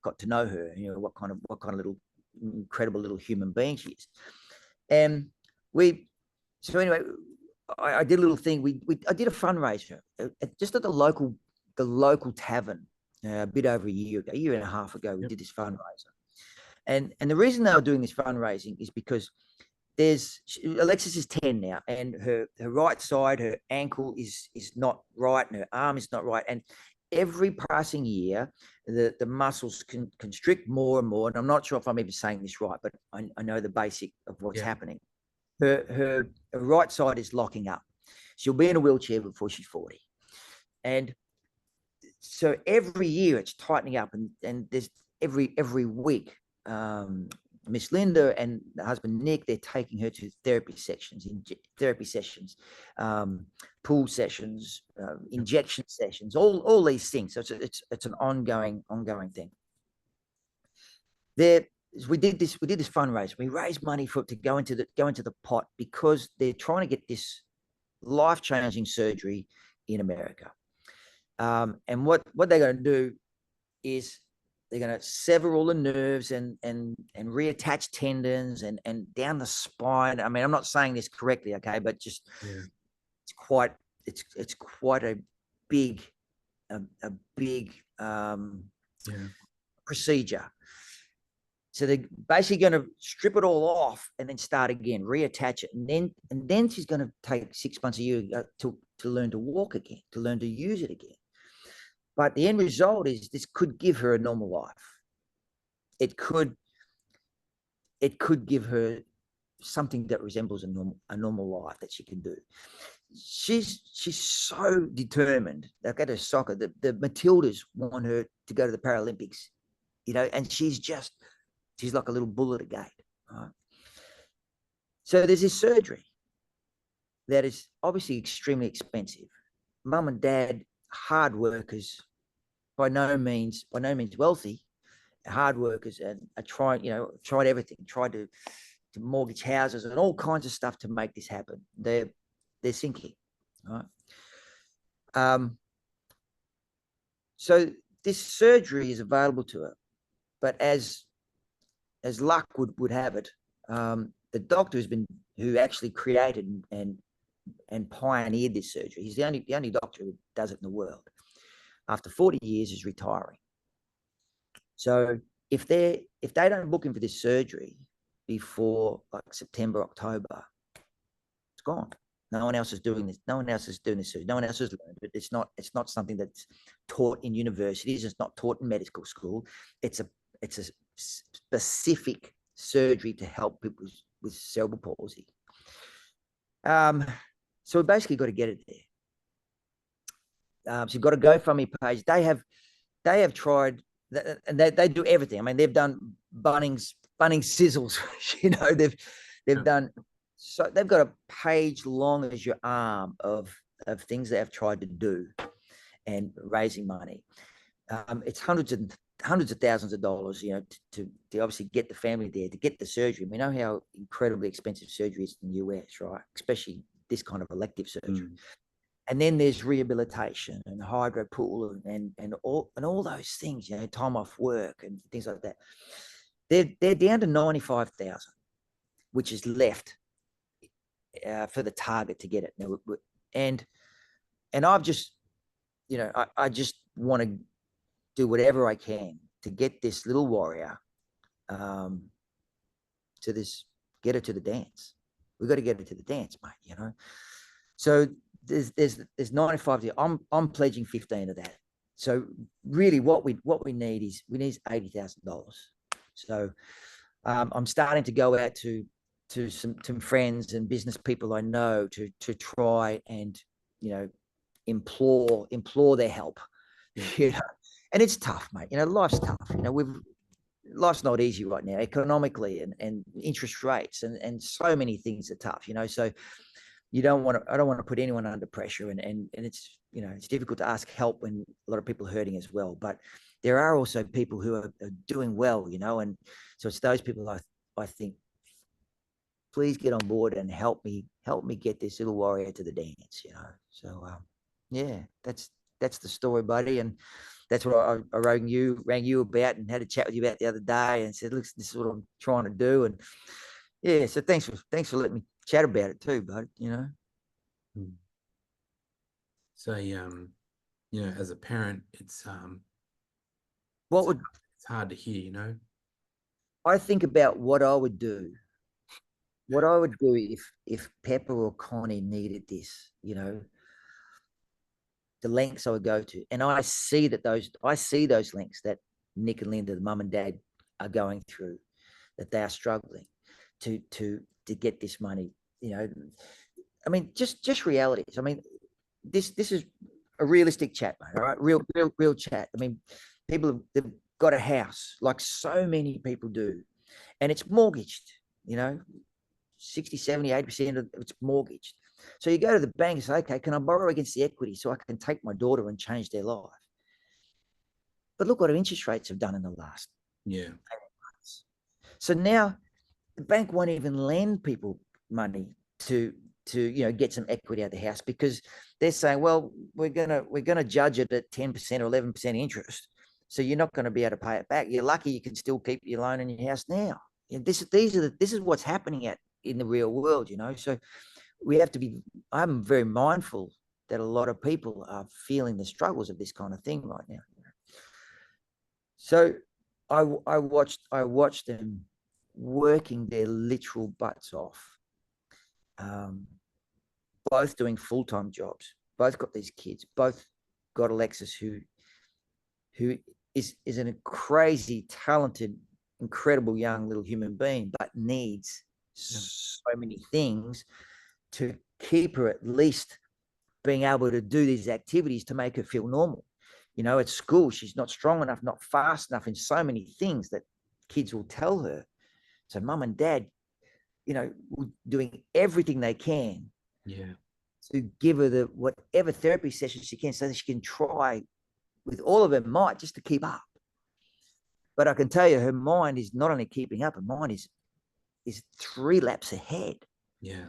her, you know, what kind of little incredible little human being she is. And so anyway, I did a little thing. I did a fundraiser just at the local tavern a bit over a year and a half ago. We did this fundraiser, and the reason they were doing this fundraising is because Alexis is 10 now, and her right side, her ankle is not right, and her arm is not right, and every passing year, the muscles can constrict more and more. And I'm not sure if I'm even saying this right, but I know the basic of what's happening. Her right side is locking up. She'll be in a wheelchair before she's 40. And so every year it's tightening up, and there's every week, Miss Linda and the husband Nick, they're taking her to therapy sessions, pool sessions, injection sessions, all these things. So it's an ongoing thing. We did this fundraiser. We raised money for it to go into the pot because they're trying to get this life-changing surgery in America. And what they're going to do is they're going to sever all the nerves and reattach tendons and down the spine. I mean, I'm not saying this correctly, okay, but just it's quite a big procedure. So they're basically going to strip it all off and then start again, reattach it, and then she's going to take 6 months, a year to learn to walk again, to learn to use it again. But the end result is this could give her a normal life. It could give her something that resembles a normal life that she can do. She's so determined. They'll go to soccer. The Matildas want her to go to the Paralympics, you know, and she's like a little bull at a gate. Right? So there's this surgery that is obviously extremely expensive. Mum and dad, hard workers, by no means wealthy, hard workers, and tried everything, tried to mortgage houses and all kinds of stuff to make this happen. They're sinking, right? So this surgery is available to her, but as luck would have it, the doctor who actually created and pioneered this surgery, he's the only doctor who does it in the world, after 40 years is retiring. So if they don't book him for this surgery before like September, October, it's gone. No one else is doing this. No one else is doing this surgery. No one else has learned it. It's not something that's taught in universities. It's not taught in medical school. It's a specific surgery to help people with cerebral palsy. So we basically got to get it there. So you've got a GoFundMe page. They have tried, and they do everything. I mean, they've done Bunnings sizzles. They've done, so they've got a page long as your arm of things they have tried to do and raising money. It's hundreds of thousands of dollars, to obviously get the family there, to get the surgery. We know how incredibly expensive surgery is in the US, right? Especially this kind of elective surgery. And then there's rehabilitation and hydro pool and all those things, time off work and things like that. They're down to 95,000, which is left for the target to get it. And I've just, I just want to do whatever I can to get this little warrior get her to the dance. We've got to get her to the dance, mate, So there's 95. I'm pledging 15 of that. So really what we need is $80,000. So I'm starting to go out to some friends and business people I know to try and, implore their help, and it's tough, mate. Life's tough. Life's not easy right now, economically and interest rates and so many things are tough, so I don't want to put anyone under pressure, and it's, it's difficult to ask help when a lot of people are hurting as well, but there are also people who are doing well, and so it's those people I think, please get on board and help me get this little warrior to the dance, so yeah, that's the story, buddy. And that's what I rang you about and had a chat with you about the other day and said, look, this is what I'm trying to do. And yeah, so thanks for letting me chat about it too, bud, So, as a parent, it's, it's hard to hear, I think about what I would do. What I would do if Pepper or Connie needed this, the lengths I would go to. And I see those lengths that Nick and Linda, the mum and dad, are going through, that they are struggling to get this money. I mean, just realities. I mean, this is a realistic chat, mate. All right, real chat. I mean, people have got a house like so many people do, and it's mortgaged. 60, 70, 80% of it's mortgaged. So you go to the bank and say, okay, can I borrow against the equity so I can take my daughter and change their life? But look what interest rates have done in the last 8 months. So now the bank won't even lend people money to get some equity out of the house, because they're saying, well, we're gonna judge it at 10% or 11% interest, so you're not going to be able to pay it back. You're lucky you can still keep your loan in your house now. This is what's happening in the real world, So we have to be. I'm very mindful that a lot of people are feeling the struggles of this kind of thing right now. So I watched them working their literal butts off, both doing full-time jobs, both got these kids, both got Alexis, who is a crazy, talented, incredible young little human being, but needs so many things to keep her at least being able to do these activities to make her feel normal. At school, she's not strong enough, not fast enough in so many things that kids will tell her. So mum and dad, doing everything they can to give her the whatever therapy sessions she can, so that she can try with all of her might just to keep up. But I can tell you, her mind is not only keeping up, her mind is 3 laps ahead. Yeah.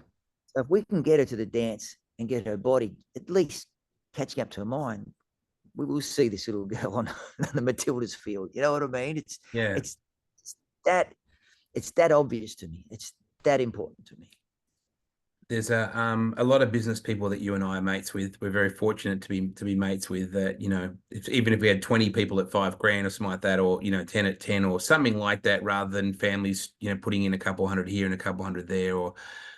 So if we can get her to the dance and get her body at least catching up to her mind, we will see this little girl on the Matildas field. You know what I mean? It's that obvious to me. It's that important to me. There's a lot of business people that you and I are mates with. We're very fortunate to be mates with that. Even if we had 20 people at $5,000 or something like that, or 10 at 10 or something like that, rather than families putting in a couple hundred here and a couple hundred there, or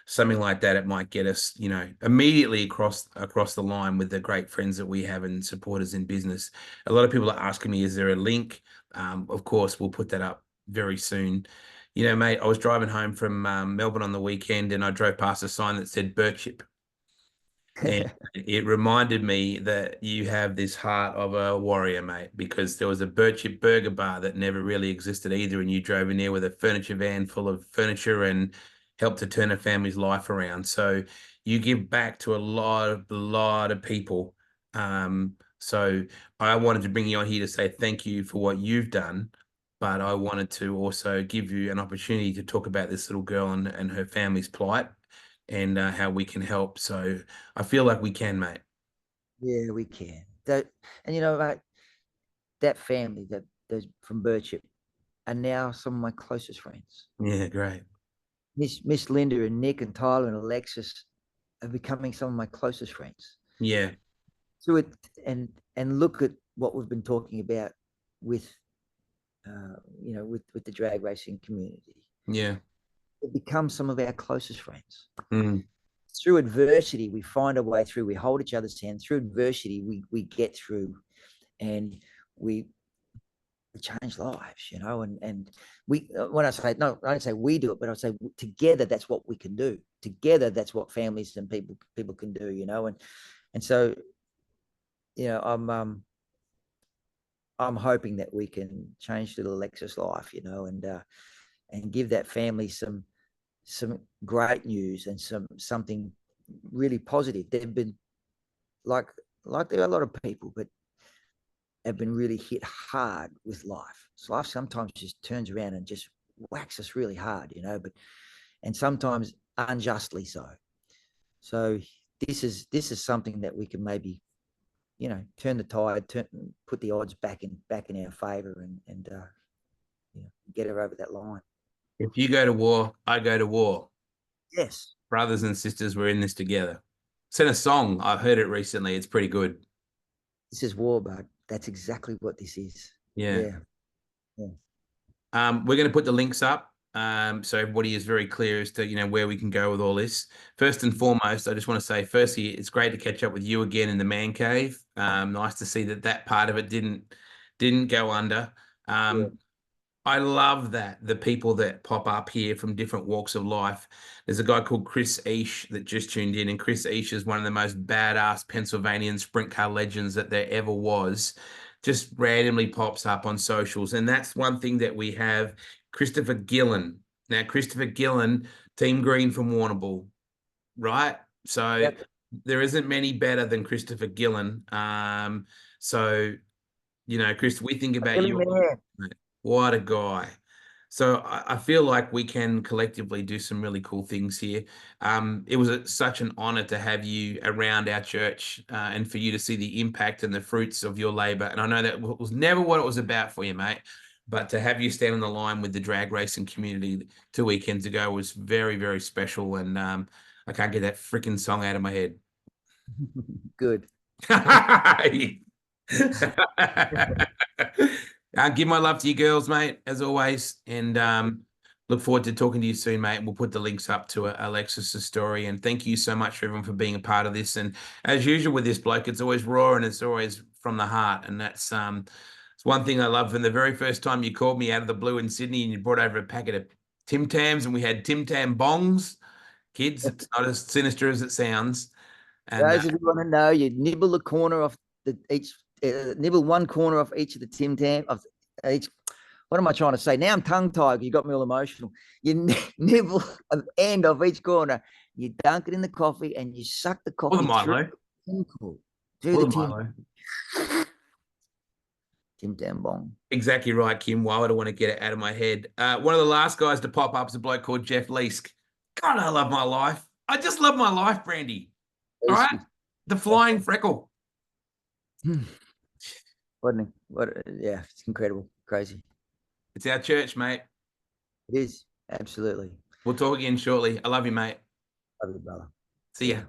something like that, it might get us immediately across the line with the great friends that we have and supporters in business. A lot of people are asking me, is there a link? Of course, we'll put that up very soon. You know, mate, I was driving home from Melbourne on the weekend, and I drove past a sign that said Birchip. And it reminded me that you have this heart of a warrior, mate, because there was a Birchip Burger Bar that never really existed either. And you drove in there with a furniture van full of furniture and helped to turn a family's life around. So you give back to a lot of people. So I wanted to bring you on here to say thank you for what you've done, but I wanted to also give you an opportunity to talk about this little girl and her family's plight and how we can help. So I feel like we can, mate. Yeah, we can. That, and you know, mate, that family, that those from Birchip, are now some of my closest friends. Yeah, great. Miss Linda and Nick and Tyler and Alexis are becoming some of my closest friends. Yeah, So it and look at what we've been talking about with with the drag racing community. yeah. It becomes some of our closest friends. Mm. Through adversity, we find a way through. We hold each other's hand. Through adversity, we get through, and we change lives, and we, when I say, no, I don't say we do it, but I say together, that's what we can do. Together, that's what families and people can do, and so, I'm hoping that we can change little Alexa's life, and give that family some great news and something really positive. They've been like there are a lot of people, but have been really hit hard with life. So life sometimes just turns around and just whacks us really hard, and sometimes unjustly so. So this is something that we can maybe, turn the tide, put the odds back in our favor, and get her over that line. If you go to war, I go to war. Yes, Brothers and sisters, we're in this together. Sent a song. I've heard it recently. It's pretty good. this is war, bud. That's exactly what this is. Yeah. Yeah. We're going to put the links up. So everybody is very clear as to, where we can go with all this. First and foremost, I just want to say, firstly, it's great to catch up with you again in the man cave. Nice to see that part of it didn't go under. Yeah. I love that the people that pop up here from different walks of life. There's a guy called Chris Eash that just tuned in, and Chris Eash is one of the most badass Pennsylvanian sprint car legends that there ever was. Just randomly pops up on socials, and that's one thing that we have. Christopher Gillen. Now, Christopher Gillen, Team Green from Warrnambool, right? So Yep. there isn't many better than Christopher Gillen. So Chris, we think about Really, you. man. What a guy. So I feel like we can collectively do some really cool things here. It was such an honor to have you around our church and for you to see the impact and the fruits of your labor. And I know that was never what it was about for you, mate, but to have you stand on the line with the drag racing community 2 weekends ago was very, very special. And I can't get that freaking song out of my head. Good. Give my love to you girls, mate, as always. And look forward to talking to you soon, mate. We'll put the links up to Alexis's story. And thank you so much for everyone for being a part of this. And as usual with this bloke, it's always raw and it's always from the heart. And that's it's one thing I love. From the very first time you called me out of the blue in Sydney and you brought over a packet of Tim Tams and we had Tim Tam bongs. Kids, it's not as sinister as it sounds. And Those of you want to know, you nibble the corner off nibble one corner off each of the Tim Tam of each. What am I trying to say? Now I'm tongue tied. You got me all emotional. You nibble an end of each corner. You dunk it in the coffee and you suck the coffee or the Milo. Through the Milo. Tim Tam bong. Exactly right, Kim. Why would I want to get it out of my head? One of the last guys to pop up is a bloke called Jeff Leask. God, I love my life. I just love my life, Brandy. All right? The flying freckle. Yeah, it's incredible. Crazy. It's our church, mate. It is. Absolutely. We'll talk again shortly. I love you, mate. Love you, brother. See ya.